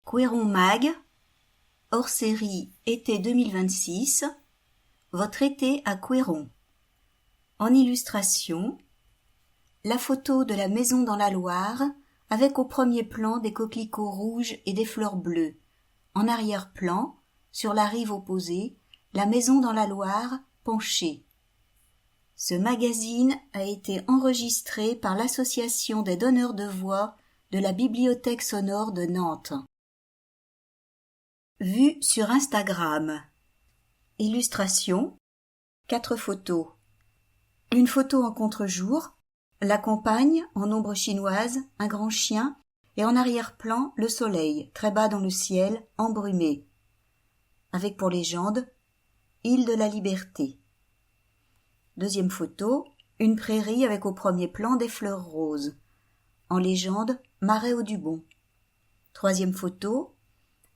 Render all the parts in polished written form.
Couéron Mag, hors série été 2026, votre été à Couéron. En illustration, la photo de la maison dans la Loire, avec au premier plan des coquelicots rouges et des fleurs bleues. En arrière-plan, sur la rive opposée, la maison dans la Loire, penchée. Ce magazine a été enregistré par l'Association des donneurs de voix de la Bibliothèque sonore de Nantes. Vue sur Instagram. Illustration. 4 photos. Une photo en contre-jour, la campagne en ombre chinoise, un grand chien, et en arrière-plan le soleil, très bas dans le ciel, embrumé. Avec pour légende, Île de la Liberté. Deuxième photo, une prairie avec au premier plan des fleurs roses. En légende, Marais Audubon. Troisième photo,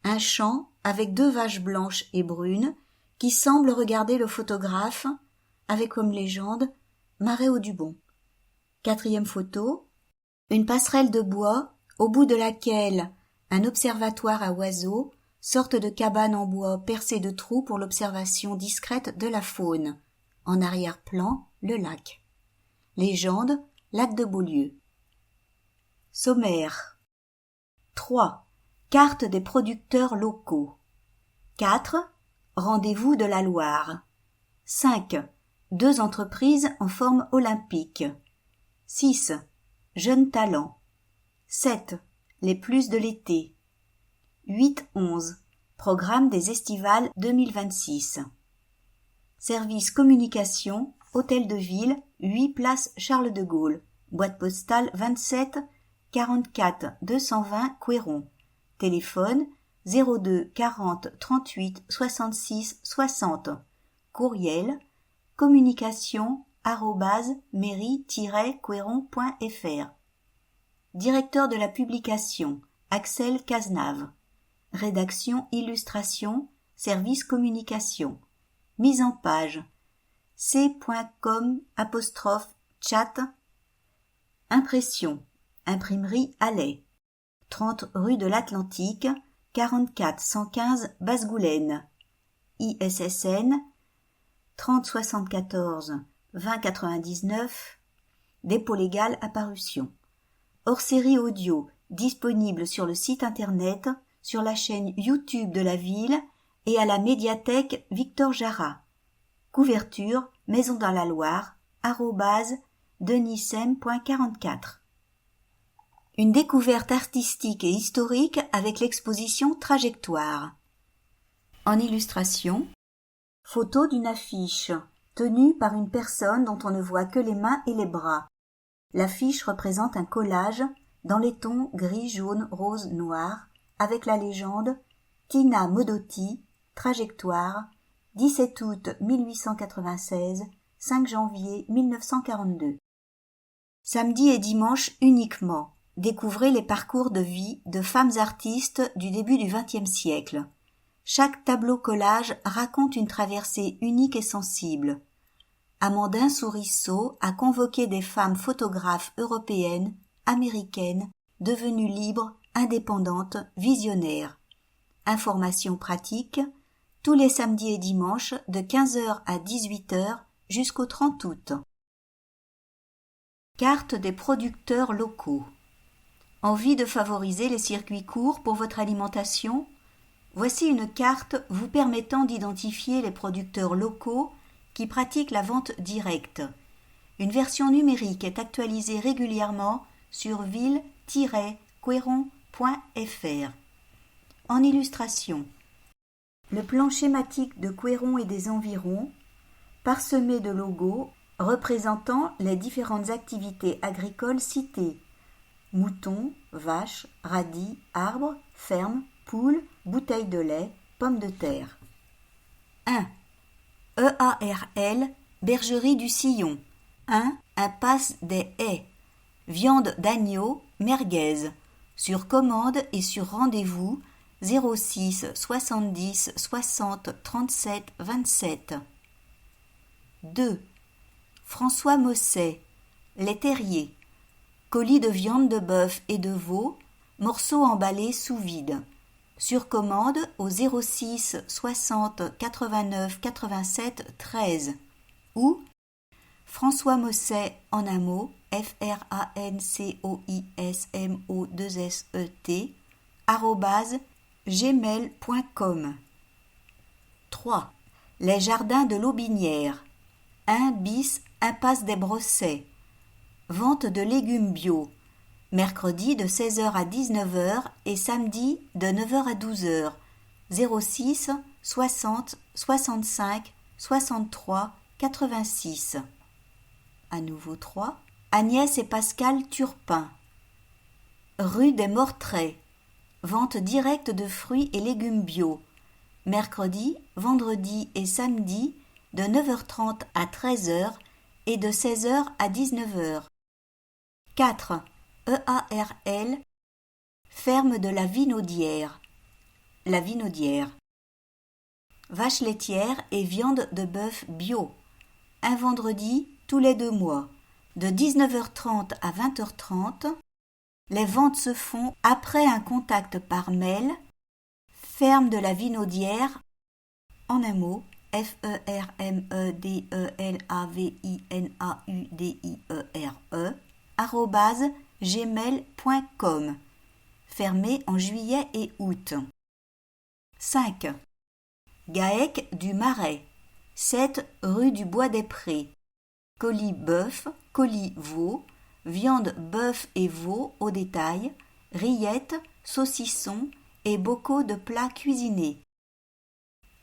un champ avec 2 vaches blanches et brunes qui semblent regarder le photographe avec comme légende Marais Audubon. Quatrième photo, une passerelle de bois au bout de laquelle un observatoire à oiseaux, sorte de cabane en bois percée de trous pour l'observation discrète de la faune. En arrière-plan, le lac. Légende, lac de Beaulieu. Sommaire. 3. Carte des producteurs locaux. 4. Rendez-vous de la Loire. 5. 2 entreprises en forme olympique. 6. Jeunes talents. 7. Les plus de l'été. 8-11. Programme des estivales 2026. Service communication, Hôtel de Ville, 8 place Charles de Gaulle. Boîte postale 27 44 220 Couéron. Téléphone 02 40 38 66 60. Courriel communication@mairie-couéron.fr. Directeur de la publication Axel Cazenave. Rédaction illustration service communication. Mise en page c.com/chat. Impression Imprimerie Allais. 30 rue de l'Atlantique, 44 115 Basse-Goulaine. ISSN 30 74 20 99. Dépôt légal à parution. Hors-série audio disponible sur le site internet, sur la chaîne YouTube de la ville et à la médiathèque Victor Jara. Couverture Maison dans la Loire @denisem.44. Une découverte artistique et historique avec l'exposition Trajectoire. En illustration, photo d'une affiche tenue par une personne dont on ne voit que les mains et les bras. L'affiche représente un collage dans les tons gris, jaune, rose, noir avec la légende Tina Modotti, Trajectoire, 17 août 1896, 5 janvier 1942. Samedi et dimanche uniquement. Découvrez les parcours de vie de femmes artistes du début du XXe siècle. Chaque tableau-collage raconte une traversée unique et sensible. Amandin Sourisseau a convoqué des femmes photographes européennes, américaines, devenues libres, indépendantes, visionnaires. Informations pratiques, tous les samedis et dimanches de 15h à 18h jusqu'au 30 août. Carte des producteurs locaux. Envie de favoriser les circuits courts pour votre alimentation ? Voici une carte vous permettant d'identifier les producteurs locaux qui pratiquent la vente directe. Une version numérique est actualisée régulièrement sur ville-couéron.fr. En illustration, le plan schématique de Couéron et des environs, parsemé de logos représentant les différentes activités agricoles citées. Moutons, vaches, radis, arbres, fermes, poules, bouteilles de lait, pommes de terre. 1. EARL, Bergerie du Sillon. 1. Impasse des Haies. Viande d'agneau, merguez. Sur commande et sur rendez-vous 06 70 60 37 27. 2. François Mosset, Les Terriers. Colis de viande de bœuf et de veau, morceaux emballés sous vide. sur commande au 06 60 89 87 13 ou François Mosset en un mot francoismoset @gmail.com. 3. Les jardins de l'Aubinière 1 bis impasse des Brossets. Vente de légumes bio mercredi de 16h à 19h et samedi de 9h à 12h. 06 60 65 63 86. À nouveau 3. Agnès et Pascal Turpin. Rue des Mortraits. Vente directe de fruits et légumes bio. Mercredi, vendredi et samedi de 9h30 à 13h et de 16h à 19h. 4. EARL, ferme de la Vinaudière. La Vinaudière. Vache laitière et viande de bœuf bio. Un vendredi tous les 2 mois. De 19h30 à 20h30. Les ventes se font après un contact par mail. Ferme de la Vinaudière, en un mot, FERMEDELAVINAUDIERE, @gmail.com, fermé en juillet et août. 5. Gaec du Marais, 7 rue du Bois des Prés. Colis bœuf, colis veau, viande bœuf et veau au détail, rillettes, saucissons et bocaux de plats cuisinés.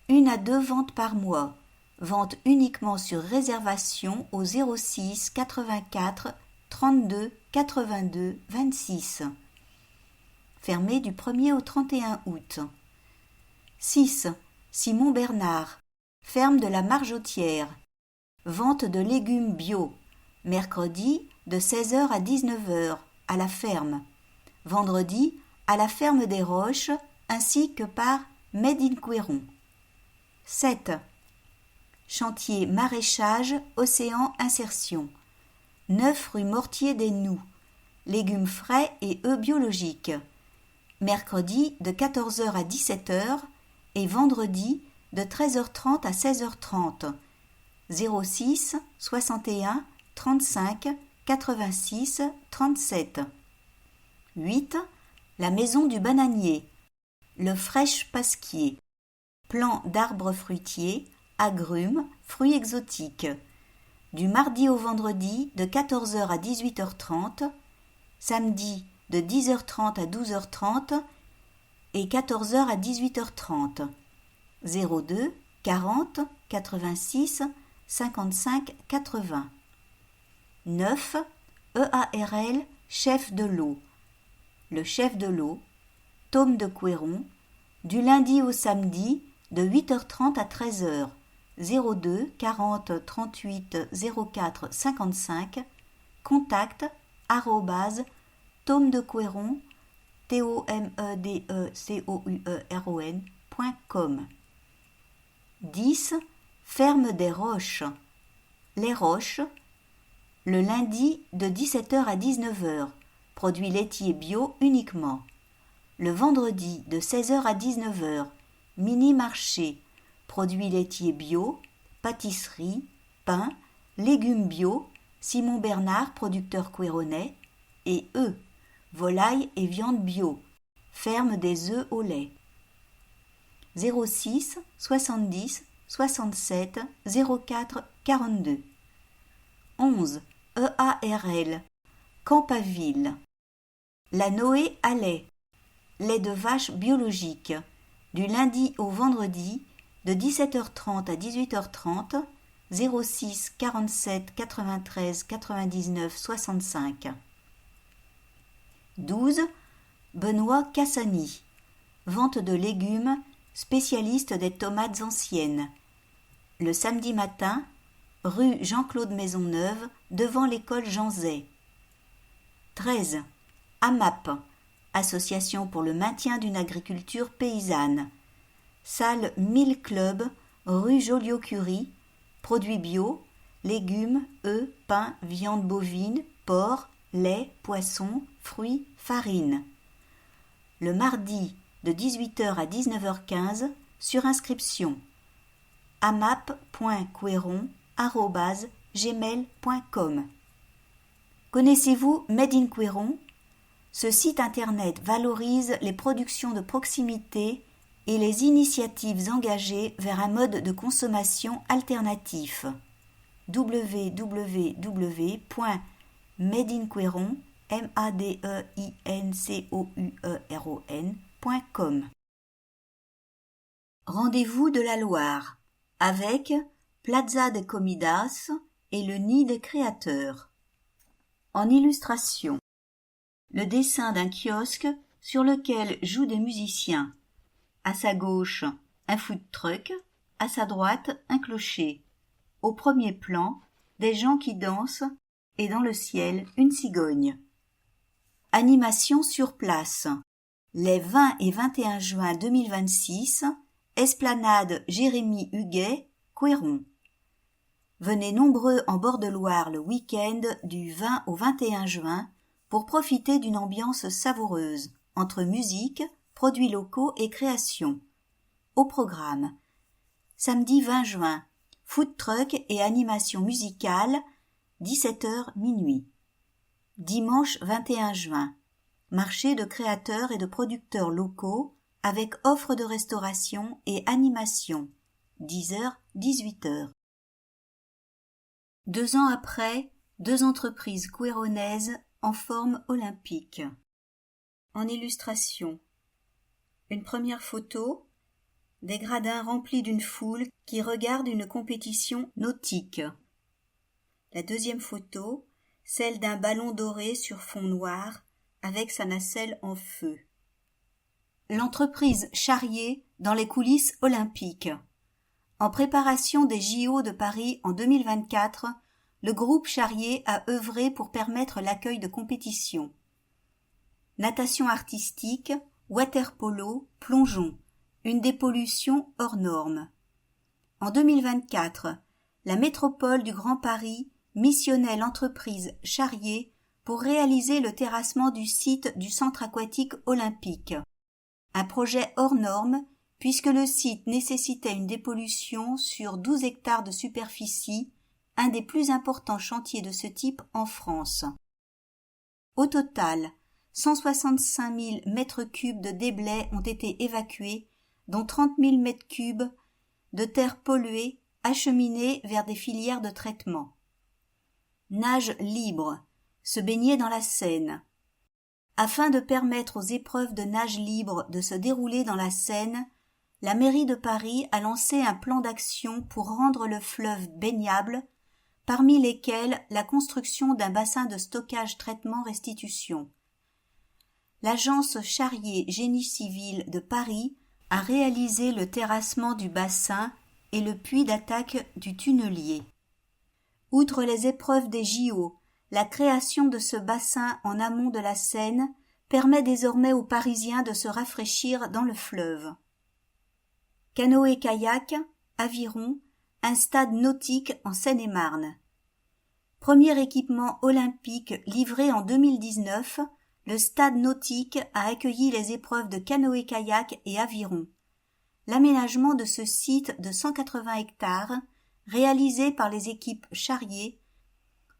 1 à 2 ventes par mois. Vente uniquement sur réservation au 06 84 32 82 26. Fermé du 1er au 31 août. 6. Simon Bernard. Ferme de la Marjotière. Vente de légumes bio. Mercredi de 16h à 19h à la ferme. Vendredi à la ferme des Roches ainsi que par Made in Couëron. 7. Chantier maraîchage Océan Insertion. 9 rue Mortier des Noux. Légumes frais et œufs biologiques. Mercredi de 14h à 17h et vendredi de 13h30 à 16h30. 06 61 35 86 37. 8. La maison du bananier. Le Fraîche Pasquier. Plants d'arbres fruitiers, agrumes, fruits exotiques. Du mardi au vendredi de 14h à 18h30, samedi de 10h30 à 12h30 et 14h à 18h30. 02 40 86 55 80. 9. EARL, chef de l'eau. Le chef de l'eau, Thôme de Couëron, du lundi au samedi de 8h30 à 13h. 02 40 38 04 55. Contact @thomedecouëron, TOMEDECOUERON.com. 10. Ferme des Roches. Les Roches, le lundi de 17h à 19h. Produits laitiers bio uniquement. Le vendredi de 16h à 19h. Mini-marché. Produits laitiers bio, pâtisserie, pain, légumes bio, Simon Bernard, producteur couéronnais, et œufs, volailles et viande bio. Ferme des œufs au lait. 06 70 67 04 42. 11. EARL, Campaville. La Noé à lait. Lait de vache biologique. Du lundi au vendredi, de 17h30 à 18h30, 06 47 93 99 65. 12. Benoît Cassani. Vente de légumes, spécialiste des tomates anciennes. Le samedi matin, rue Jean-Claude Maisonneuve, devant l'école Jean Zay. 13. AMAP, Association pour le maintien d'une agriculture paysanne. Salle 1000 Club, rue Joliot-Curie, produits bio, légumes, œufs, pain, viande bovine, porc, lait, poisson, fruits, farine. Le mardi de 18h à 19h15 sur inscription. amap.cueron@gmail.com. Connaissez-vous Made in Cueron ? Ce site internet valorise les productions de proximité et les initiatives engagées vers un mode de consommation alternatif. www.madeincueron.com. Rendez-vous de la Loire avec Plaza de Comidas et le Nid des Créateurs. En illustration, le dessin d'un kiosque sur lequel jouent des musiciens. À sa gauche, un food truck, à sa droite, un clocher. Au premier plan, des gens qui dansent et dans le ciel, une cigogne. Animation sur place. Les 20 et 21 juin 2026, Esplanade Jérémy Huguet, Cueron. Venez nombreux en bord de Loire le week-end du 20 au 21 juin pour profiter d'une ambiance savoureuse entre musique, produits locaux et création. Au programme. Samedi 20 juin, food truck et animation musicale, 17h minuit. Dimanche 21 juin, marché de créateurs et de producteurs locaux avec offre de restauration et animation, 10h-18h. 2 ans après, 2 entreprises cueronaises en forme olympique. En illustration, une première photo, des gradins remplis d'une foule qui regarde une compétition nautique. La deuxième photo, celle d'un ballon doré sur fond noir avec sa nacelle en feu. L'entreprise Charrier dans les coulisses olympiques. En préparation des JO de Paris en 2024, le groupe Charrier a œuvré pour permettre l'accueil de compétitions. Natation artistique, water-polo, plongeon, une dépollution hors norme. En 2024, la métropole du Grand Paris missionnait l'entreprise Charrier pour réaliser le terrassement du site du centre aquatique olympique. Un projet hors norme puisque le site nécessitait une dépollution sur 12 hectares de superficie, un des plus importants chantiers de ce type en France. Au total, 165 000 mètres cubes de déblais ont été évacués, dont 30 000 mètres cubes de terre polluée acheminée vers des filières de traitement. Nage libre, se baigner dans la Seine. Afin de permettre aux épreuves de nage libre de se dérouler dans la Seine, la mairie de Paris a lancé un plan d'action pour rendre le fleuve baignable, parmi lesquels la construction d'un bassin de stockage-traitement-restitution. L'agence Charrier Génie Civil de Paris a réalisé le terrassement du bassin et le puits d'attaque du tunnelier. Outre les épreuves des JO, la création de ce bassin en amont de la Seine permet désormais aux Parisiens de se rafraîchir dans le fleuve. Canoë-kayak, aviron, un stade nautique en Seine-et-Marne. Premier équipement olympique livré en 2019, le stade nautique a accueilli les épreuves de canoë-kayak et aviron. L'aménagement de ce site de 180 hectares, réalisé par les équipes Charrier,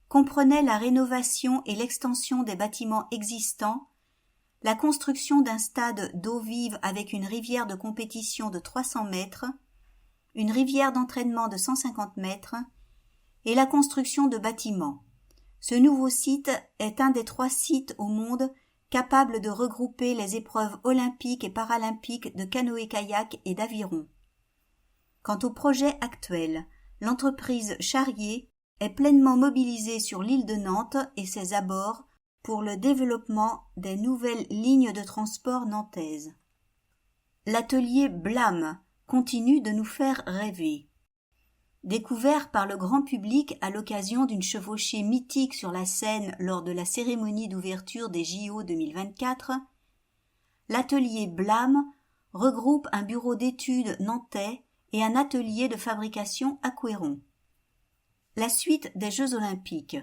comprenait la rénovation et l'extension des bâtiments existants, la construction d'un stade d'eau vive avec une rivière de compétition de 300 mètres, une rivière d'entraînement de 150 mètres et la construction de bâtiments. Ce nouveau site est un des 3 sites au monde capables de regrouper les épreuves olympiques et paralympiques de canoë-kayak et d'aviron. Quant au projet actuel, l'entreprise Charrier est pleinement mobilisée sur l'île de Nantes et ses abords pour le développement des nouvelles lignes de transport nantaises. L'atelier Blâme continue de nous faire rêver. Découvert par le grand public à l'occasion d'une chevauchée mythique sur la Seine lors de la cérémonie d'ouverture des JO 2024, l'atelier Blâme regroupe un bureau d'études nantais et un atelier de fabrication à Cueron. La suite des Jeux olympiques.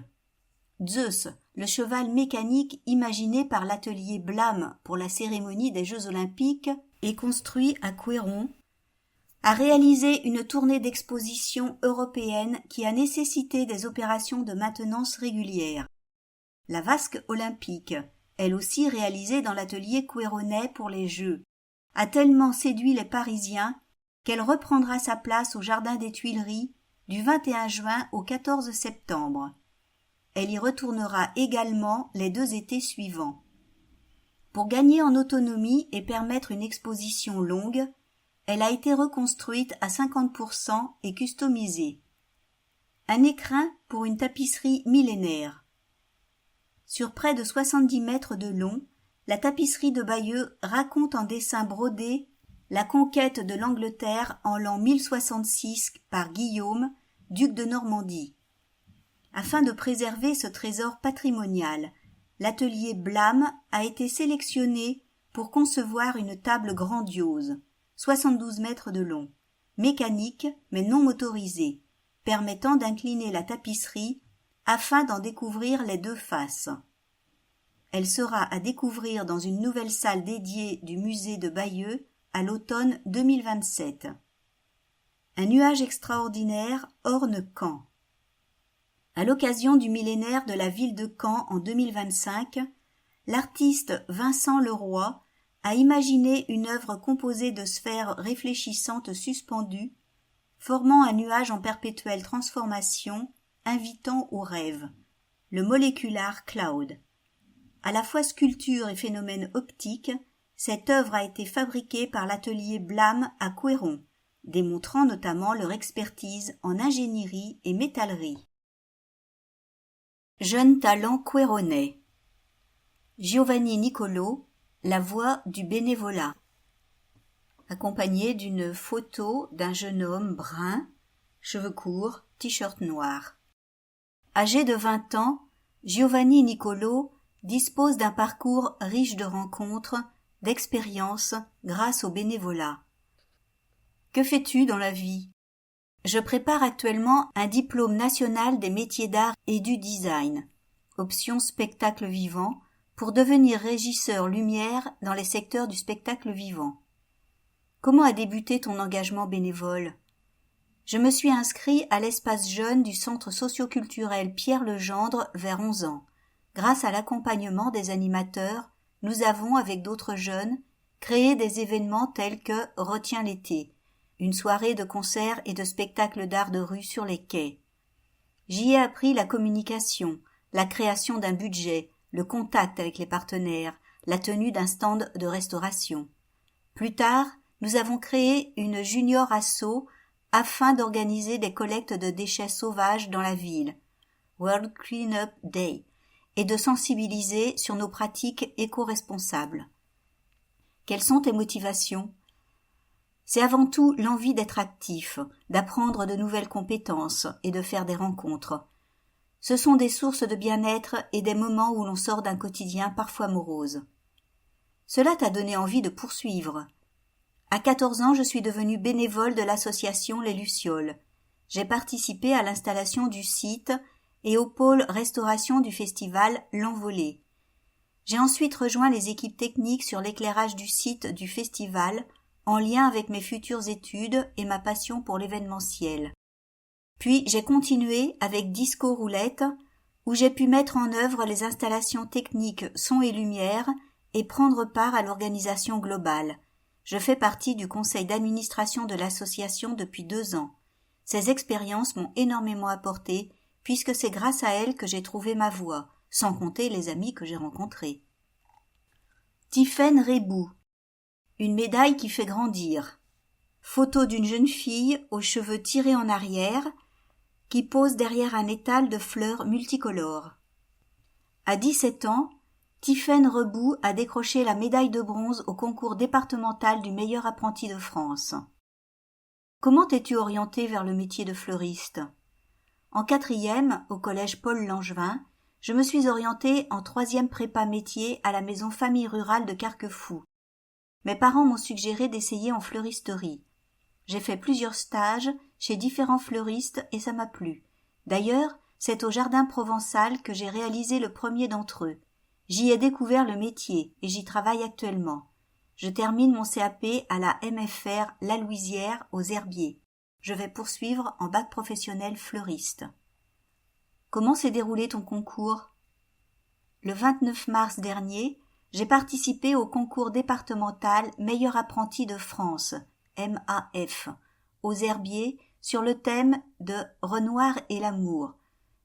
Zeus, le cheval mécanique imaginé par l'atelier Blam pour la cérémonie des Jeux Olympiques et construit à Couëron, a réalisé une tournée d'exposition européenne qui a nécessité des opérations de maintenance régulières. La vasque olympique, elle aussi réalisée dans l'atelier couéronnais pour les Jeux, a tellement séduit les Parisiens qu'elle reprendra sa place au Jardin des Tuileries du 21 juin au 14 septembre. Elle y retournera également les 2 étés suivants. Pour gagner en autonomie et permettre une exposition longue, elle a été reconstruite à 50% et customisée. Un écrin pour une tapisserie millénaire. Sur près de 70 mètres de long, la tapisserie de Bayeux raconte en dessins brodés la conquête de l'Angleterre en l'an 1066 par Guillaume, duc de Normandie. Afin de préserver ce trésor patrimonial, l'atelier Blam a été sélectionné pour concevoir une table grandiose, 72 mètres de long, mécanique mais non motorisée, permettant d'incliner la tapisserie afin d'en découvrir les 2 faces. Elle sera à découvrir dans une nouvelle salle dédiée du musée de Bayeux à l'automne 2027. Un nuage extraordinaire orne Caen. À l'occasion du millénaire de la ville de Caen en 2025, l'artiste Vincent Leroy a imaginé une œuvre composée de sphères réfléchissantes suspendues, formant un nuage en perpétuelle transformation, invitant au rêve, le Molecular Cloud. À la fois sculpture et phénomène optique, cette œuvre a été fabriquée par l'atelier Blam à Couëron, démontrant notamment leur expertise en ingénierie et métallerie. Jeune talent couéronnais. Giovanni Nicolo, la voix du bénévolat. Accompagné d'une photo d'un jeune homme brun, cheveux courts, t-shirt noir. Âgé de 20 ans, Giovanni Nicolo dispose d'un parcours riche de rencontres, d'expériences grâce au bénévolat. Que fais-tu dans la vie ? Je prépare actuellement un diplôme national des métiers d'art et du design, option spectacle vivant, pour devenir régisseur lumière dans les secteurs du spectacle vivant. Comment a débuté ton engagement bénévole ? Je me suis inscrit à l'espace jeune du centre socioculturel Pierre Legendre vers 11 ans. Grâce à l'accompagnement des animateurs, nous avons, avec d'autres jeunes, créé des événements tels que Retiens l'été, une soirée de concerts et de spectacles d'art de rue sur les quais. J'y ai appris la communication, la création d'un budget, le contact avec les partenaires, la tenue d'un stand de restauration. Plus tard, nous avons créé une junior asso afin d'organiser des collectes de déchets sauvages dans la ville, World Cleanup Day, et de sensibiliser sur nos pratiques éco-responsables. Quelles sont tes motivations ? C'est avant tout l'envie d'être actif, d'apprendre de nouvelles compétences et de faire des rencontres. Ce sont des sources de bien-être et des moments où l'on sort d'un quotidien parfois morose. Cela t'a donné envie de poursuivre. À 14 ans, je suis devenue bénévole de l'association Les Lucioles. J'ai participé à l'installation du site et au pôle restauration du festival L'Envolée. J'ai ensuite rejoint les équipes techniques sur l'éclairage du site du festival en lien avec mes futures études et ma passion pour l'événementiel. Puis j'ai continué avec Disco Roulette, où j'ai pu mettre en œuvre les installations techniques son et lumière et prendre part à l'organisation globale. Je fais partie du conseil d'administration de l'association depuis 2 ans. Ces expériences m'ont énormément apporté, puisque c'est grâce à elles que j'ai trouvé ma voie, sans compter les amis que j'ai rencontrés. Tiphaine Rébou. Une médaille qui fait grandir. Photo d'une jeune fille aux cheveux tirés en arrière, qui pose derrière un étal de fleurs multicolores. À 17 ans, Tiphaine Rebout a décroché la médaille de bronze au concours départemental du meilleur apprenti de France. Comment t'es-tu orientée vers le métier de fleuriste ? En 4e, au collège Paul Langevin, je me suis orientée en 3e prépa métier à la maison famille rurale de Carquefou. Mes parents m'ont suggéré d'essayer en fleuristerie. J'ai fait plusieurs stages chez différents fleuristes et ça m'a plu. D'ailleurs, C'est au Jardin Provençal que j'ai réalisé le premier d'entre eux. J'y ai découvert le métier et j'y travaille actuellement. Je termine mon CAP à la MFR La Louisière aux Herbiers. Je vais poursuivre en bac professionnel fleuriste. Comment s'est déroulé ton concours? Le 29 mars dernier, j'ai participé au concours départemental Meilleur apprenti de France, MAF, aux Herbiers, sur le thème de Renoir et l'amour.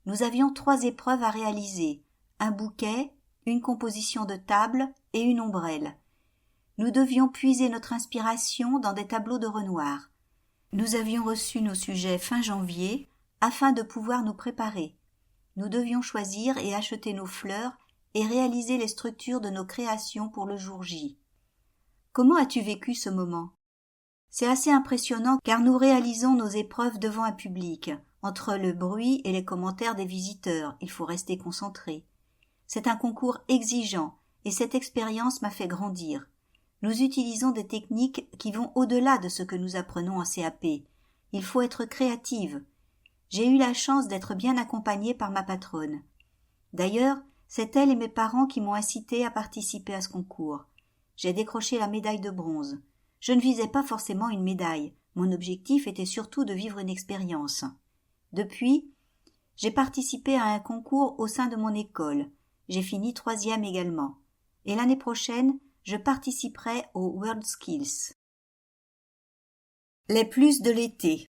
Nous avions 3 épreuves à réaliser, un bouquet, une composition de table et une ombrelle. Nous devions puiser notre inspiration dans des tableaux de Renoir. Nous avions reçu nos sujets fin janvier afin de pouvoir nous préparer. Nous devions choisir et acheter nos fleurs et réaliser les structures de nos créations pour le jour J. Comment as-tu vécu ce moment? C'est assez impressionnant car nous réalisons nos épreuves devant un public. Entre le bruit et les commentaires des visiteurs, il faut rester concentré. C'est un concours exigeant et cette expérience m'a fait grandir. Nous utilisons des techniques qui vont au-delà de ce que nous apprenons en CAP. Il faut être créative. J'ai eu la chance d'être bien accompagnée par ma patronne. D'ailleurs, c'est elle et mes parents qui m'ont incité à participer à ce concours. J'ai décroché la médaille de bronze. Je ne visais pas forcément une médaille. Mon objectif était surtout de vivre une expérience. Depuis, j'ai participé à un concours au sein de mon école. J'ai fini 3e également. Et l'année prochaine, je participerai au World Skills. Les plus de l'été.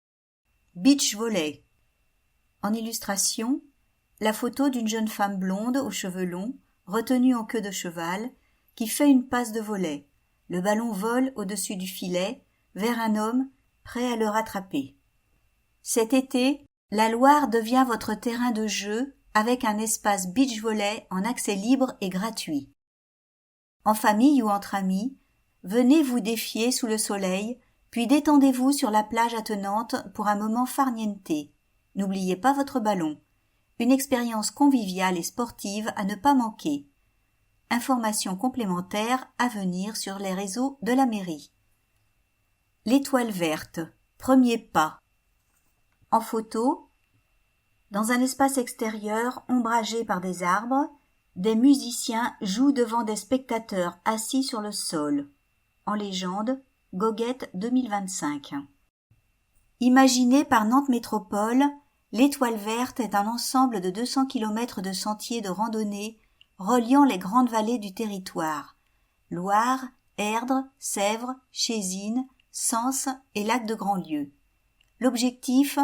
Beach volley. En illustration, la photo d'une jeune femme blonde aux cheveux longs, retenue en queue de cheval, qui fait une passe de volley. Le ballon vole au-dessus du filet, vers un homme, prêt à le rattraper. Cet été, la Loire devient votre terrain de jeu avec un espace beach volley en accès libre et gratuit. En famille ou entre amis, venez vous défier sous le soleil, puis détendez-vous sur la plage attenante pour un moment farniente. N'oubliez pas votre ballon. Une expérience conviviale et sportive à ne pas manquer. Informations complémentaires à venir sur les réseaux de la mairie. L'étoile verte, premier pas. En photo, dans un espace extérieur ombragé par des arbres, des musiciens jouent devant des spectateurs assis sur le sol. En légende, Goguette 2025. Imaginée par Nantes Métropole, l'Étoile verte est un ensemble de 200 km de sentiers de randonnée reliant les grandes vallées du territoire. Loire, Erdre, Sèvres, Chézines, Sens et Lac de Grandlieu. L'objectif,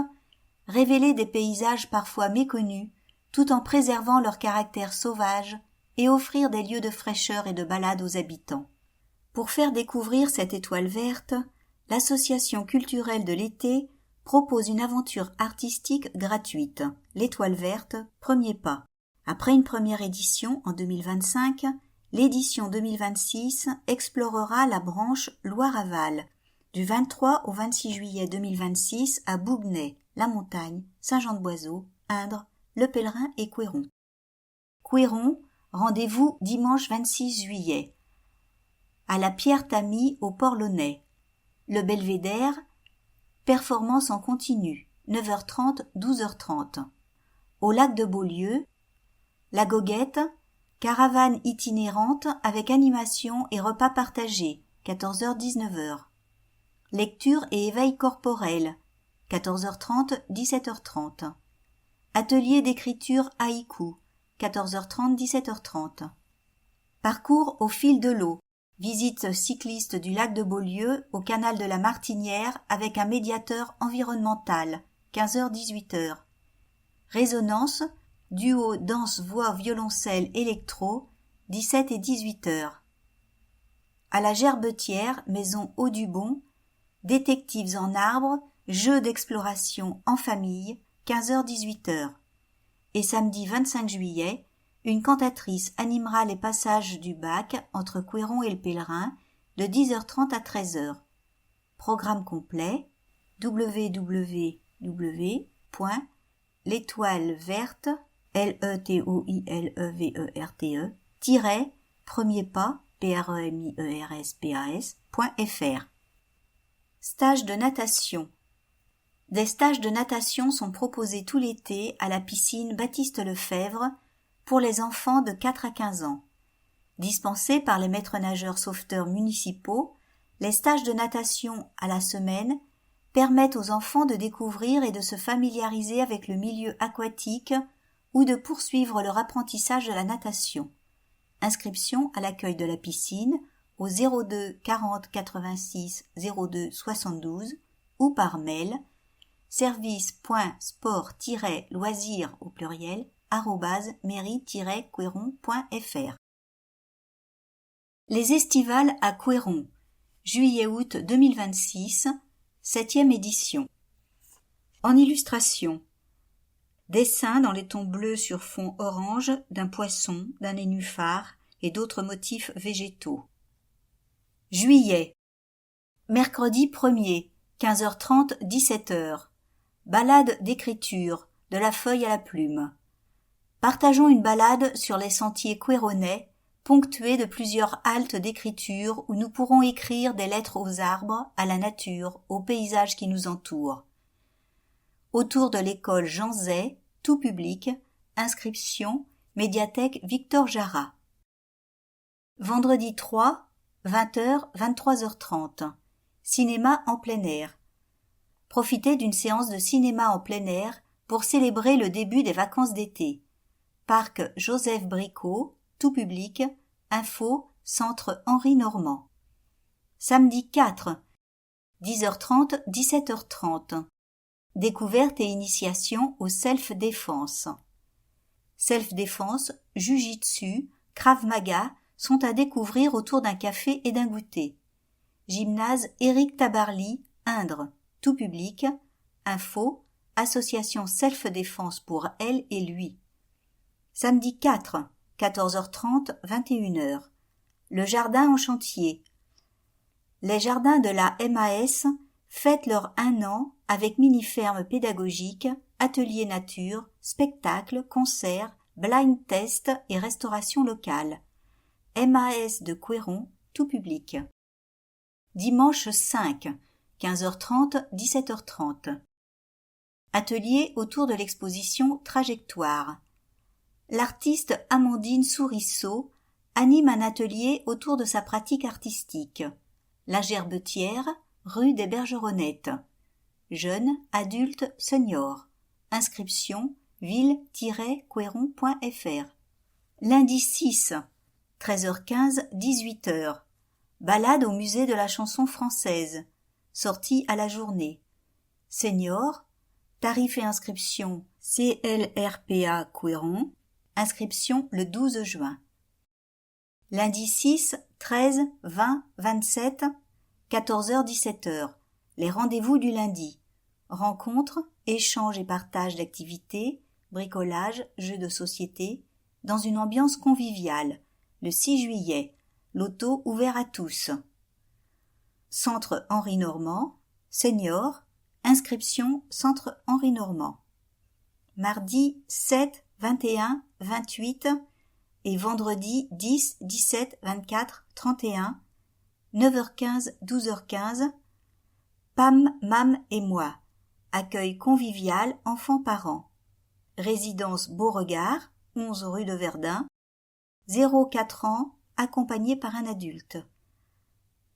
révéler des paysages parfois méconnus, tout en préservant leur caractère sauvage et offrir des lieux de fraîcheur et de balade aux habitants. Pour faire découvrir cette étoile verte, l'association culturelle de l'été propose une aventure artistique gratuite, l'Étoile verte, premier pas. Après une première édition en 2025, l'édition 2026 explorera la branche Loire-Aval, du 23 au 26 juillet 2026 à Bouguenais, La Montagne, Saint-Jean-de-Boiseau, Indre, Le Pèlerin et Couéron. Couéron, rendez-vous dimanche 26 juillet. À la Pierre-Tamis au Port-Launay. Le Belvédère, performance en continu, 9h30, 12h30. Au lac de Beaulieu, la Goguette, caravane itinérante avec animation et repas partagés, 14h, 19h. Lecture et éveil corporel, 14h30, 17h30. Atelier d'écriture haïku, 14h30, 17h30. Parcours au fil de l'eau. Visite cycliste du lac de Beaulieu au canal de la Martinière avec un médiateur environnemental, 15h-18h. Résonance, duo danse-voix-violoncelle électro, 17 et 18h. À la Gerbetière, maison Audubon, détectives en arbre, jeux d'exploration en famille, 15h-18h. Et samedi 25 juillet, une cantatrice animera les passages du bac entre Couéron et le Pèlerin de 10h30 à 13h. Programme complet www.l'étoileverte premier pas premierspas.fr. Stage de natation. Des stages de natation sont proposés tout l'été à la piscine Baptiste-Lefebvre pour les enfants de 4 à 15 ans. Dispensés par les maîtres nageurs sauveteurs municipaux, les stages de natation à la semaine permettent aux enfants de découvrir et de se familiariser avec le milieu aquatique ou de poursuivre leur apprentissage de la natation. Inscription à l'accueil de la piscine au 02 40 86 02 72 ou par mail service.sport-loisirs au pluriel @mairie-couéron.fr. Les estivales à Couéron, juillet-août 2026, 7e édition. En illustration, dessin dans les tons bleus sur fond orange d'un poisson, d'un nénuphar et d'autres motifs végétaux. Juillet. Mercredi 1er, 15h30, 17h. Balade d'écriture, de la feuille à la plume. Partageons une balade sur les sentiers couéronnais, ponctués de plusieurs haltes d'écriture où nous pourrons écrire des lettres aux arbres, à la nature, aux paysages qui nous entourent. Autour de l'école Jean Zay, tout public, inscription, médiathèque Victor Jara. Vendredi 3, 20h, 23h30. Cinéma en plein air. Profitez d'une séance de cinéma en plein air pour célébrer le début des vacances d'été. Parc Joseph Bricot, tout public, info, centre Henri Normand. Samedi 4, 10h30, 17h30. Découverte et initiation au self-défense. Self-défense, jujitsu, krav maga sont à découvrir autour d'un café et d'un goûter. Gymnase Éric Tabarly, Indre, tout public, info, association self-défense pour elle et lui. Samedi 4, 14h30, 21h. Le jardin en chantier. Les jardins de la MAS fêtent leur 1 an avec mini-ferme pédagogique, atelier nature, spectacles, concerts, blind test et restauration locale. MAS de Couéron, tout public. Dimanche 5, 15h30, 17h30. Atelier autour de l'exposition Trajectoire. L'artiste Amandine Sourisseau anime un atelier autour de sa pratique artistique. La Gerbetière, rue des Bergeronnettes. Jeunes, adultes, seniors. Inscription ville-couéron.fr. Lundi 6, 13h15, 18h. Balade au musée de la chanson française. Sortie à la journée. Senior, tarif et inscription CLRPA Couéron. Inscription le 12 juin. Lundi 6, 13, 20, 27, 14h, 17h. Les rendez-vous du lundi. Rencontres, échanges et partage d'activités, bricolage, jeux de société, dans une ambiance conviviale. Le 6 juillet. Loto ouvert à tous. Centre Henri Normand. Senior. Inscription Centre Henri Normand. Mardi 7, 21, 28 et vendredi 10, 17, 24, 31, 9h15, 12h15, Pam, Mam et moi. Accueil convivial enfants-parents. Résidence Beauregard, 11 rue de Verdun. 0-4 ans, accompagné par un adulte.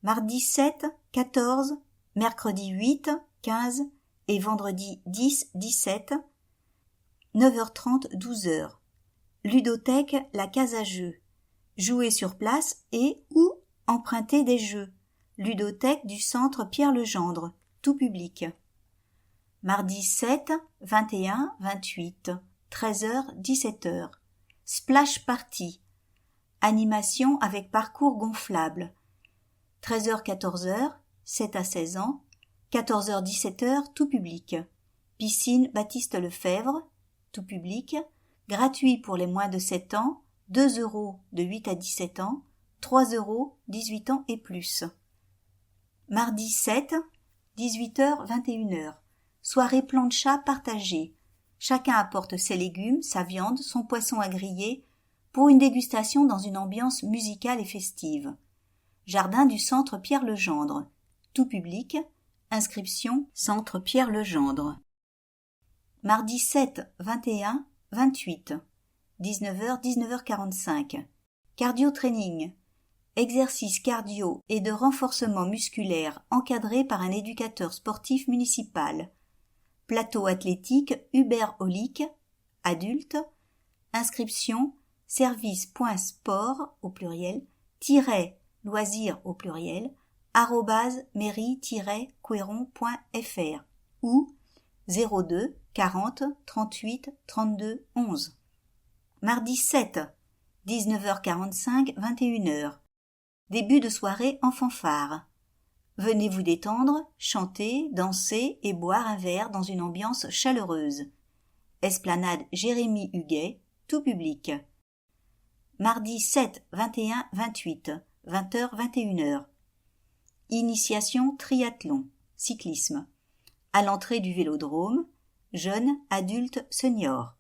Mardi 7, 14, mercredi 8, 15 et vendredi 10, 17, 9h30, 12h. Ludothèque La Case à Jeux. Jouer sur place et ou emprunter des jeux. Ludothèque du centre Pierre Legendre, tout public. Mardi 7, 21, 28, 13h, 17h. Splash Party. Animation avec parcours gonflable. 13h, 14h, 7 à 16 ans. 14h, 17h, tout public. Piscine Baptiste-Lefebvre, tout public. Gratuit pour les moins de 7 ans. 2 € de 8 à 17 ans. 3 €, 18 ans et plus. Mardi 7, 18h, 21h. Soirée plancha partagée. Chacun apporte ses légumes, sa viande, son poisson à griller pour une dégustation dans une ambiance musicale et festive. Jardin du centre Pierre Legendre. Tout public. Inscription Centre Pierre Legendre. Mardi 7, 21, 28. 19h, 19h45. Cardio training. Exercice cardio et de renforcement musculaire encadré par un éducateur sportif municipal. Plateau athlétique Hubert Olic, adulte. Inscription service.sport au pluriel, loisirs au pluriel, @mairie-couéron.fr ou 02 40 38 32 11. Mardi 7, 19h45, 21h. Début de soirée en fanfare. Venez vous détendre, chanter, danser et boire un verre dans une ambiance chaleureuse. Esplanade Jérémy Huguet, tout public. Mardi 7, 21, 28, 20h, 21h. Initiation triathlon, cyclisme. À l'entrée du vélodrome, jeunes, adultes, seniors.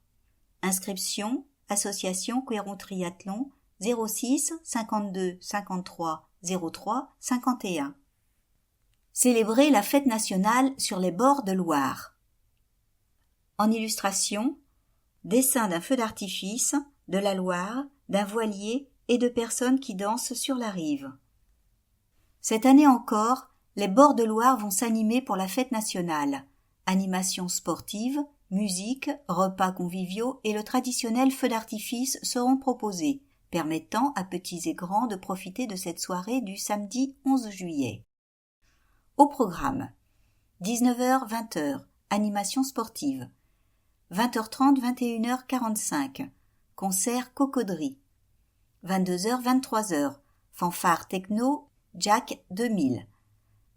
Inscription, association Couéron Triathlon, 06 52 53 03 51. Célébrer la fête nationale sur les bords de Loire. En illustration, dessin d'un feu d'artifice, de la Loire, d'un voilier et de personnes qui dansent sur la rive. Cette année encore, les bords de Loire vont s'animer pour la fête nationale. Animations sportives, musique, repas conviviaux et le traditionnel feu d'artifice seront proposés, permettant à petits et grands de profiter de cette soirée du samedi 11 juillet. Au programme 19h-20h, animation sportive. 20h30, 21h45, concert Cocauderie. 22h-23h, fanfare techno Jack 2000.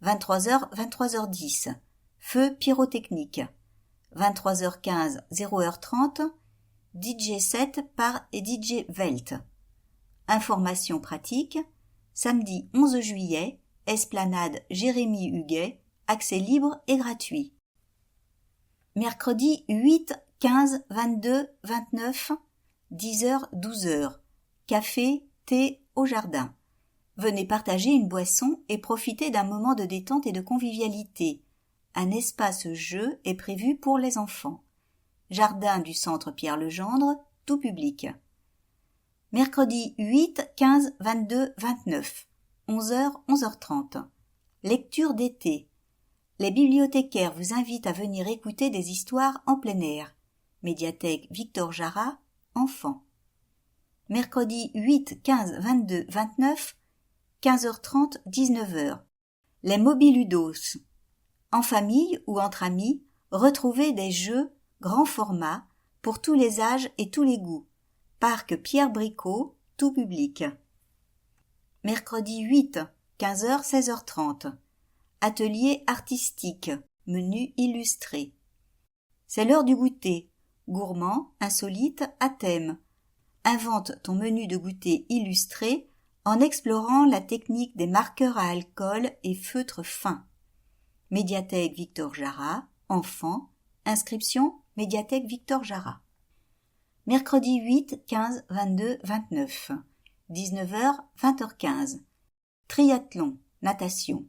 23h, 23h10, feu pyrotechnique. 23h15, 0h30, DJ set par DJ Welt. Informations pratiques, samedi 11 juillet, esplanade Jérémy Huguet, accès libre et gratuit. Mercredi 8, 15, 22, 29, 10h, 12h, café, thé au jardin. Venez partager une boisson et profiter d'un moment de détente et de convivialité. Un espace jeu est prévu pour les enfants. Jardin du centre Pierre Legendre, tout public. Mercredi 8, 15, 22, 29, 11h, 11h30. Lecture d'été. Les bibliothécaires vous invitent à venir écouter des histoires en plein air. Médiathèque Victor Jara, enfants. Mercredi 8, 15, 22, 29, 15h30, 19h. Les mobiludos. En famille ou entre amis, retrouvez des jeux grand format pour tous les âges et tous les goûts. Parc Pierre Bricot, tout public. Mercredi 8, 15h, 16h30. Atelier artistique, menu illustré. C'est l'heure du goûter. Gourmand, insolite, à thème. Invente ton menu de goûter illustré en explorant la technique des marqueurs à alcool et feutres fins. Médiathèque Victor Jara, enfants, inscription Médiathèque Victor Jara. Mercredi 8, 15, 22, 29. 19h, 20h15. Triathlon, natation.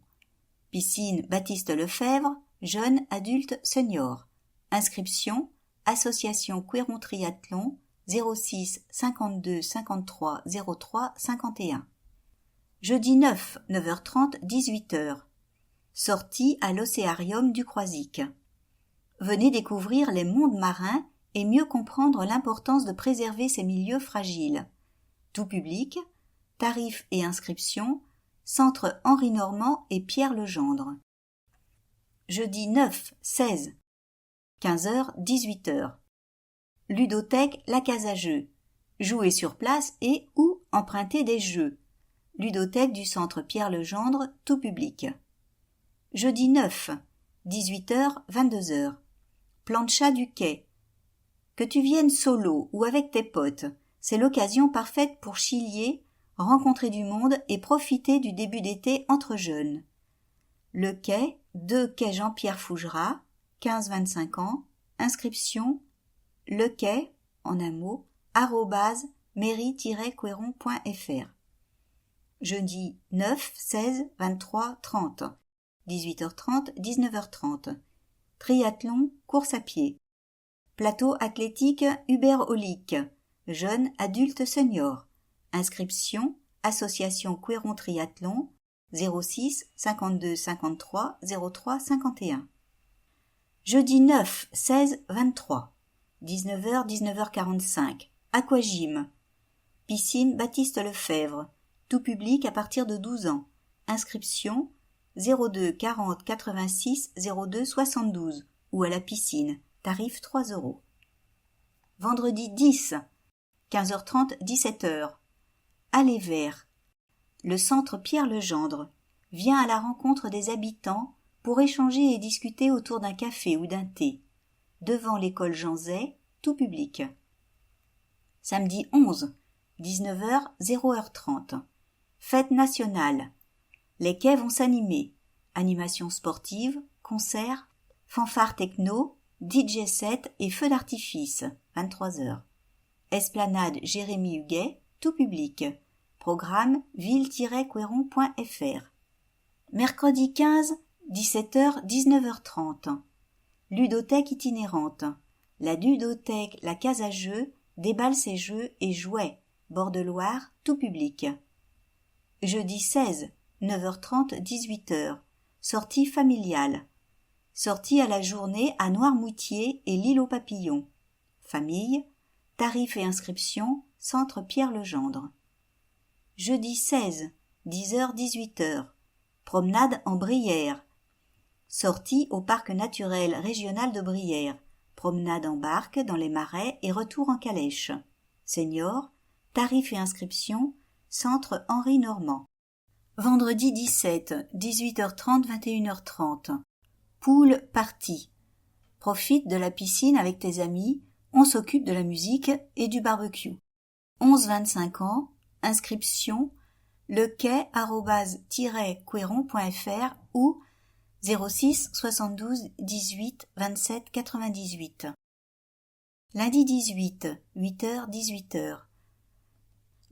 Piscine Baptiste Lefebvre, jeunes, adultes, seniors. Inscription, association Couéron Triathlon, 06 52 53 03 51. Jeudi 9, 9h30, 18h. Sortie à l'Océarium du Croisic. Venez découvrir les mondes marins et mieux comprendre l'importance de préserver ces milieux fragiles. Tout public, tarifs et inscriptions, Centre Henri Normand et Pierre Legendre. Jeudi 9, 16, 15h, 18h. Ludothèque La Case à Jeux. Jouer sur place et ou emprunter des jeux. Ludothèque du Centre Pierre Legendre, tout public. Jeudi 9, 18h, 22h. Plancha du quai. Que tu viennes solo ou avec tes potes, c'est l'occasion parfaite pour chiller, rencontrer du monde et profiter du début d'été entre jeunes. Le quai, 2 quai Jean-Pierre Fougerat, 15-25 ans, inscription, lequai, en un mot, @mairie-couéron.fr. Jeudi 9, 16, 23, 30. 18h30, 19h30. Triathlon, course à pied. Plateau athlétique Uber-Holique. Jeunes, adultes, seniors. Inscription, Association Couéron Triathlon, 06 52 53 03 51. Jeudi 9, 16, 23. 19h, 19h45. Aquagym. Piscine Baptiste Lefebvre. Tout public à partir de 12 ans. Inscription 02 40 86 02 72 ou à la piscine. Tarif 3 €. Vendredi 10, 15h30, 17h. Allée vert. Le centre Pierre-Legendre vient à la rencontre des habitants pour échanger et discuter autour d'un café ou d'un thé. Devant l'école Jean Zay, tout public. Samedi 11, 19h, 0h30. Fête nationale. Les quais vont s'animer. Animation sportive, concerts, fanfare techno, DJ set et feux d'artifice, 23h. Esplanade Jérémy Huguet, tout public. Programme ville-couéron.fr. Mercredi 15, 17h, 19h30. Ludothèque itinérante. La ludothèque La Case à Jeux déballe ses jeux et jouets. Bord-de-Loire, tout public. Jeudi 16, 9h30, 18h. Sortie familiale. Sortie à la journée à Noirmoutier et l'île aux papillons. Famille, tarifs et inscriptions, centre Pierre-Legendre. Jeudi 16, 10h, 18h. Promenade en Brière. Sortie au parc naturel régional de Brière. Promenade en barque dans les marais et retour en calèche. Senior, tarifs et inscriptions, centre Henri Normand. Vendredi 17, 18h30, 21h30. Pool party. Profite de la piscine avec tes amis, on s'occupe de la musique et du barbecue. 11-25 ans, inscription lequai@couéron.fr ou 06 72 18 27 98. Lundi 18, 8h, 18h.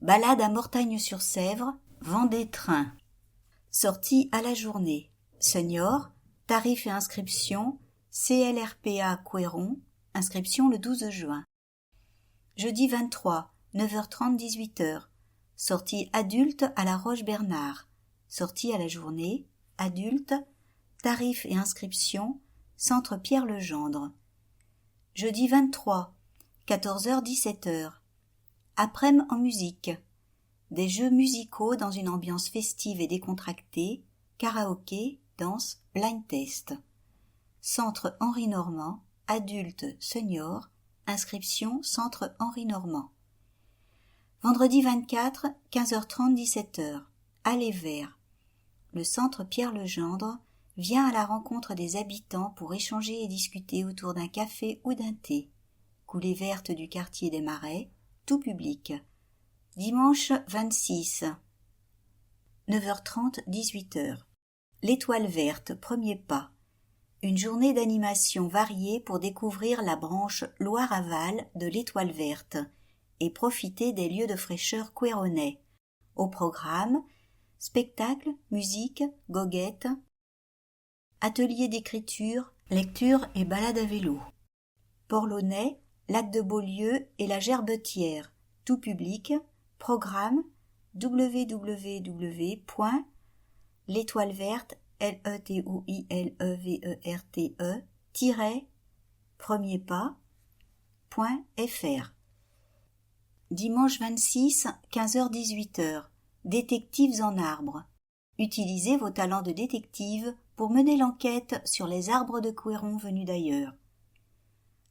Balade à Mortagne-sur-Sèvre, Vendée-Train. Sortie à la journée. Senior, tarifs et inscriptions, CLRPA Couéron, inscription le 12 juin. Jeudi 23, 9h30, 18h. Sortie adulte à la Roche-Bernard. Sortie à la journée, adulte, tarifs et inscriptions, centre Pierre-Legendre. Jeudi 23, 14h, 17h. Après-midi en musique. Des jeux musicaux dans une ambiance festive et décontractée, karaoké, danse, blind test. Centre Henri Normand, adulte, senior, inscription centre Henri Normand. Vendredi 24, 15h30, 17h. Allée vert. Le centre Pierre-Legendre vient à la rencontre des habitants pour échanger et discuter autour d'un café ou d'un thé. Coulée verte du quartier des Marais, tout public. Dimanche 26, 9h30, 18h. L'Étoile verte, premier pas. Une journée d'animation variée pour découvrir la branche Loire-Aval de l'Étoile verte et profiter des lieux de fraîcheur couéronnais. Au programme, spectacle, musique, goguette, atelier d'écriture, lecture et balade à vélo. Port-Launay, Lac de Beaulieu et la Gerbetière, tout public, programme www.l'étoileverte, premier pas.fr. Dimanche 26, 15h, 18h. Détectives en arbre. Utilisez vos talents de détective pour mener l'enquête sur les arbres de Couéron venus d'ailleurs.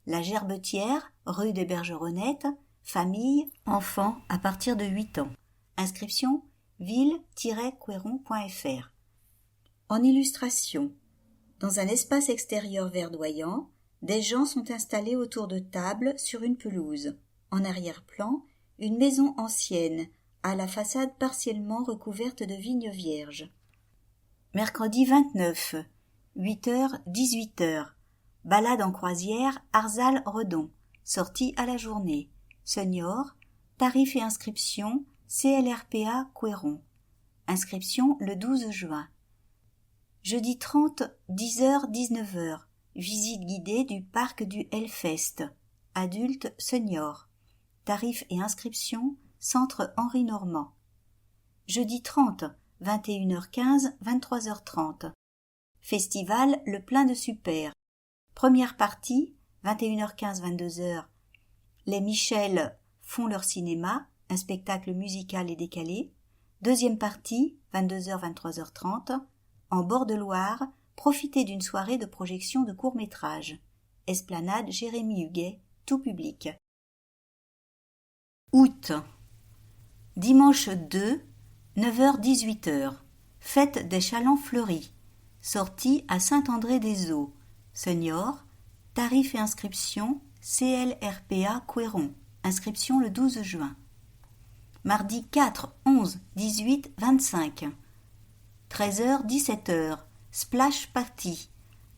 La Gerbetière, rue des Bergeronnettes, famille, enfants à partir de 8 ans. Inscription ville-couéron.fr. En illustration, dans un espace extérieur verdoyant, des gens sont installés autour de tables sur une pelouse. En arrière-plan, une maison ancienne, à la façade partiellement recouverte de vignes vierges. Mercredi 29, 8h, 18h. Balade en croisière Arzal-Redon. Sortie à la journée. Senior, tarifs et inscriptions, CLRPA Couéron. Inscription le 12 juin. Jeudi 30, 10h-19h. Visite guidée du parc du Hellfest. Adultes, seniors. Tarifs et inscriptions, Centre Henri Normand. Jeudi 30, 21h15, 23h30. Festival Le Plein de Super. Première partie, 21h15, 22h. Les Michel font leur cinéma, un spectacle musical et décalé. Deuxième partie, 22h, 23h30. En bord de Loire, profitez d'une soirée de projection de courts-métrages. Esplanade Jérémy Huguet, tout public. Août. Dimanche 2, 9h-18h. Fête des Chalands fleuris. Sortie à Saint-André-des-Eaux. Seniors. Tarifs et inscriptions, CLRPA Couéron. Inscription le 12 juin. Mardi 4, 11, 18, 25. 13h, 17h. Splash Party.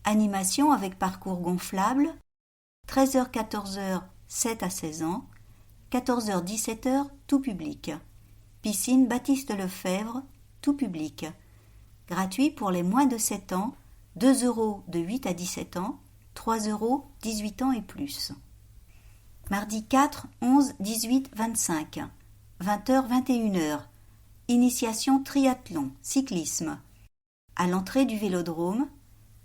Animation avec parcours gonflable. 13h, 14h, 7 à 16 ans. 14h, 17h, tout public. Piscine Baptiste Lefebvre, tout public. Gratuit pour les moins de 7 ans, 2 € de 8 à 17 ans, 3 €, 18 ans et plus. Mardi 4, 11, 18, 25. 20h, 21h. Initiation triathlon, cyclisme. À l'entrée du vélodrome,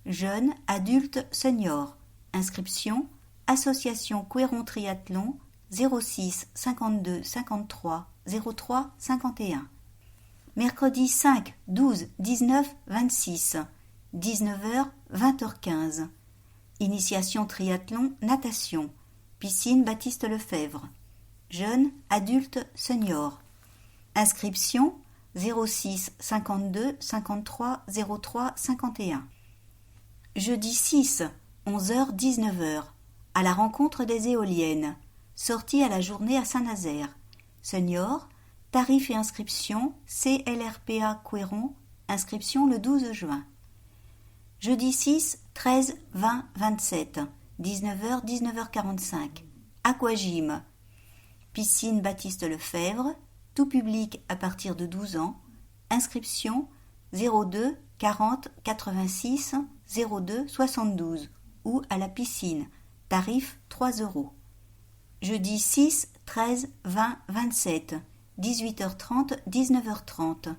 jeunes, adultes, seniors. Inscription, association Couéron Triathlon, 06 52 53 03 51. Mercredi 5, 12, 19, 26. 19h, 20h15. Initiation triathlon, natation. Piscine Baptiste Lefebvre. Jeunes, adultes, seniors. Inscription 06 52 53 03 51. Jeudi 6, 11h 19h. À la rencontre des éoliennes. Sortie à la journée à Saint-Nazaire. Seniors, tarifs et inscriptions, CLRPA Couéron. Inscription le 12 juin. Jeudi 6, 13, 20, 27. 19h, 19h45. Aquagym. Piscine Baptiste Lefebvre. Tout public à partir de 12 ans. Inscription 02 40 86 02 72 ou à la piscine. Tarif 3 €. Jeudi 6, 13, 20, 27. 18h30, 19h30.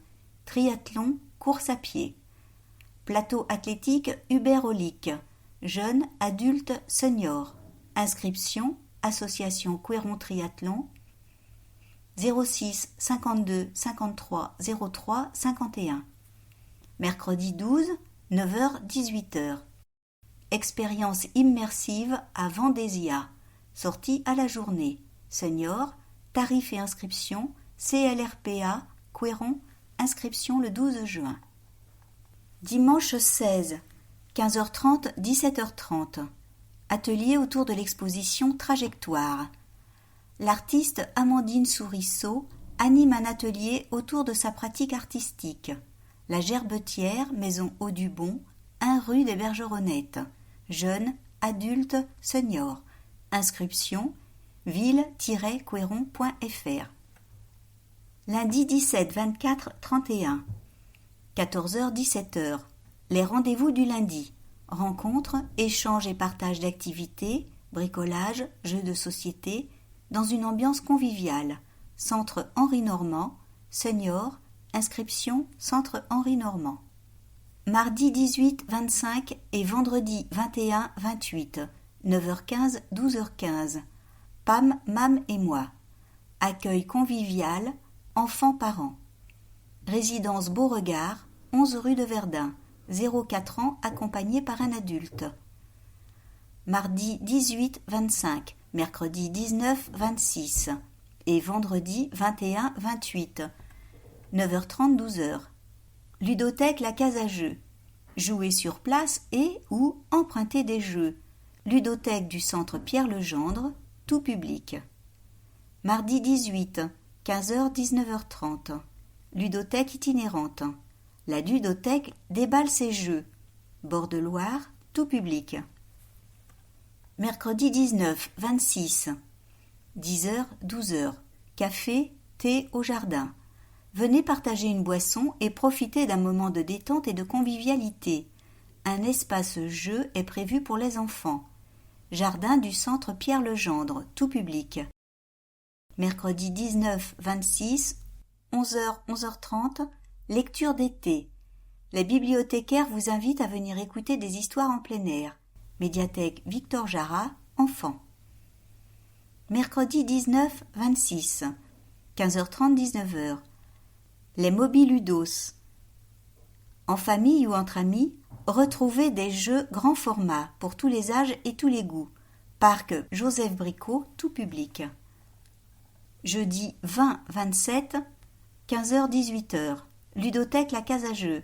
Triathlon, course à pied. Plateau athlétique Hubert Aulic. Jeunes, adultes, seniors. Inscription, association Couéron Triathlon. 06 52 53 03 51. Mercredi 12, 9h 18h. Expérience immersive à Vendésia. Sortie à la journée. Seniors, tarifs et inscriptions, CLRPA, Couéron, inscription le 12 juin. Dimanche 16, 15h30, 17h30. Atelier autour de l'exposition Trajectoire. L'artiste Amandine Sourisseau anime un atelier autour de sa pratique artistique. La Gerbetière, maison Audubon, 1 rue des Bergeronnettes. Jeunes, adultes, seniors. Inscription ville-couéron.fr. Lundi 17, 24, 31. 14h, 17h. Les rendez-vous du lundi. Rencontres, échanges et partage d'activités, bricolage, jeux de société, dans une ambiance conviviale. Centre Henri Normand, senior, inscription Centre Henri Normand. Mardi 18, 25 et vendredi 21, 28. 9h15, 12h15. Pam, Mam et moi. Accueil convivial, enfants-parents. Résidence Beauregard, 11 rue de Verdun. 0,4 ans accompagné par un adulte. Mardi 18, 25. Mercredi 19, 26. Et vendredi 21, 28. 9h30, 12h. Ludothèque La Case à Jeux. Jouer sur place et ou emprunter des jeux. Ludothèque du centre Pierre Legendre, tout public. Mardi 18, 15h, 19h30. Ludothèque itinérante. La ludothèque déballe ses jeux. Bord de Loire, tout public. Mercredi 19, 26. 10h, 12h. Café, thé au jardin. Venez partager une boisson et profiter d'un moment de détente et de convivialité. Un espace jeu est prévu pour les enfants. Jardin du centre Pierre-Legendre, tout public. Mercredi 19-26, 11h, 11h30, lecture d'été. Les bibliothécaires vous invitent à venir écouter des histoires en plein air. Médiathèque Victor Jara, enfants. Mercredi 19-26, 15h30, 19h. Les mobiludos. En famille ou entre amis, retrouvez des jeux grand format pour tous les âges et tous les goûts. Parc Joseph Bricot, tout public. Jeudi 20-27, 15h, 18h. Ludothèque La Case à Jeux.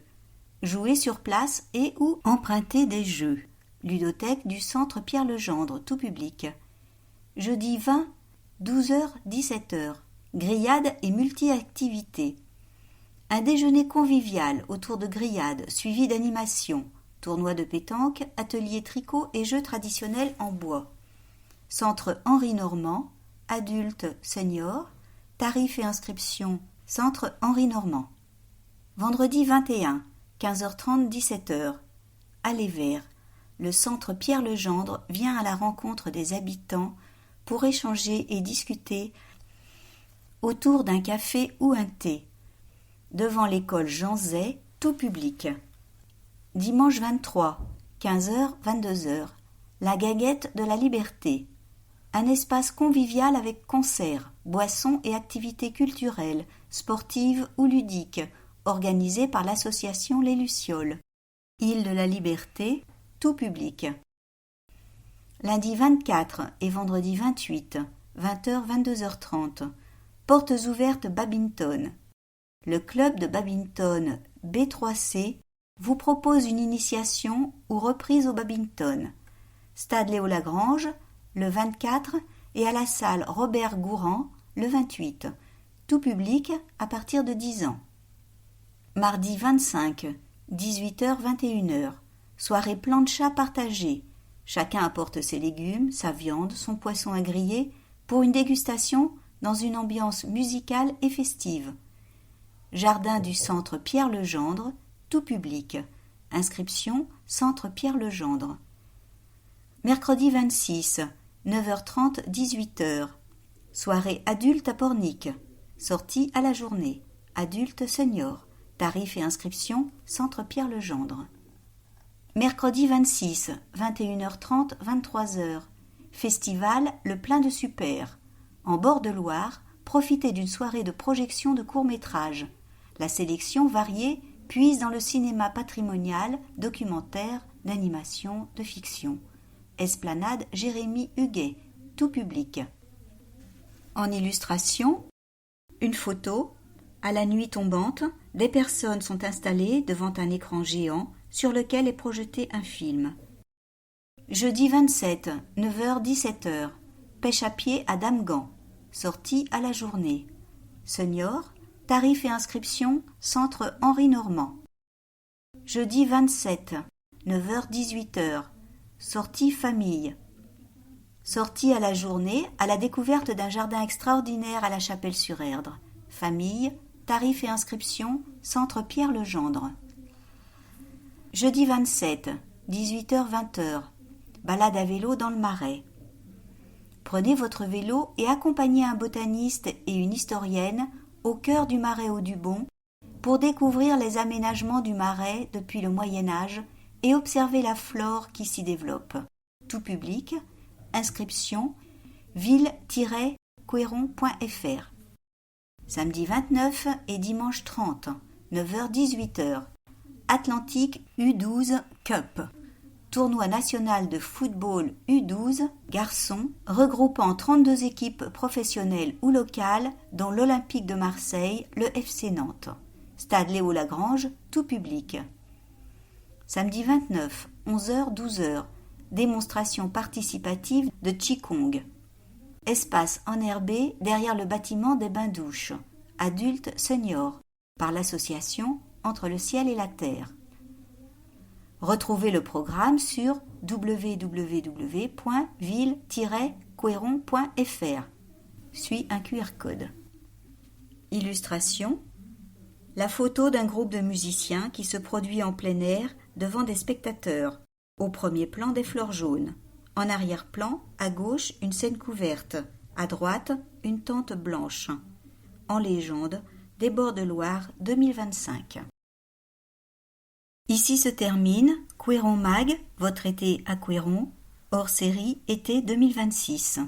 Jouer sur place et ou emprunter des jeux. Ludothèque du centre Pierre-Legendre, tout public. Jeudi 20, 12h, 17h. Grillade et multi-activités. Un déjeuner convivial autour de grillades, suivi d'animations, tournoi de pétanque, atelier tricot et jeux traditionnels en bois. Centre Henri Normand, adultes, seniors, tarifs et inscriptions, centre Henri Normand. Vendredi 21, 15h30, 17h. Allée Vert. Le centre Pierre-Legendre vient à la rencontre des habitants pour échanger et discuter autour d'un café ou un thé. Devant l'école Jean Zay, tout public. Dimanche 23, 15h, 22h. La Gaguette de la Liberté. Un espace convivial avec concerts, boissons et activités culturelles, sportives ou ludiques, organisé par l'association Les Lucioles. Île de la Liberté, tout public. Lundi 24 et vendredi 28, 20h, 22h30. Portes ouvertes badminton. Le club de badminton B3C vous propose une initiation ou reprise au badminton. Stade Léo Lagrange, le 24 et à la salle Robert Gourand, le 28. Tout public à partir de 10 ans. Mardi 25, 18h, 21h. Soirée plancha partagée. Chacun apporte ses légumes, sa viande, son poisson à griller pour une dégustation dans une ambiance musicale et festive. Jardin du centre Pierre-Legendre, tout public. Inscription centre Pierre-Legendre. Mercredi 26, 9h30, 18h. Soirée adulte à Pornic. Sortie à la journée. Adulte senior. Tarifs et inscriptions centre Pierre-Legendre. Mercredi 26, 21h30, 23h. Festival Le Plein de Super. En bord de Loire, profitez d'une soirée de projection de courts-métrages. La sélection variée puise dans le cinéma patrimonial, documentaire, d'animation, de fiction. Esplanade Jérémy Huguet, tout public. En illustration, une photo. À la nuit tombante, des personnes sont installées devant un écran géant sur lequel est projeté un film. Jeudi 27, 9h, 17h. Pêche à pied à Damgand. Sortie à la journée. Senior, tarifs et inscriptions, centre Henri Normand. Jeudi 27, 9h, 18h. Sortie famille. Sortie à la journée à la découverte d'un jardin extraordinaire à la Chapelle-sur-Erdre. Famille, tarifs et inscriptions, centre Pierre-Legendre. Jeudi 27, 18h, 20h. Balade à vélo dans le Marais. Prenez votre vélo et accompagnez un botaniste et une historienne au cœur du Marais Audubon pour découvrir les aménagements du Marais depuis le Moyen-Âge et observer la flore qui s'y développe. Tout public, inscription ville-couéron.fr. Samedi 29 et dimanche 30, 9h, 18h. Atlantique U12 Cup. Tournoi national de football U12 garçons regroupant 32 équipes professionnelles ou locales dont l'Olympique de Marseille, le FC Nantes. Stade Léo Lagrange, tout public. Samedi 29, 11h, 12h. Démonstration participative de Qigong. Espace enherbé derrière le bâtiment des bains-douches. Adultes seniors. Par l'association Entre le ciel et la terre. Retrouvez le programme sur www.ville-couéron.fr. Suit un QR code. Illustration La photo d'un groupe de musiciens qui se produit en plein air devant des spectateurs. Au premier plan, des fleurs jaunes. En arrière-plan, à gauche, une scène couverte. À droite, une tente blanche. En légende, des bords de Loire 2025. Ici se termine Couëron Mag, votre été à Couëron, hors série été 2026.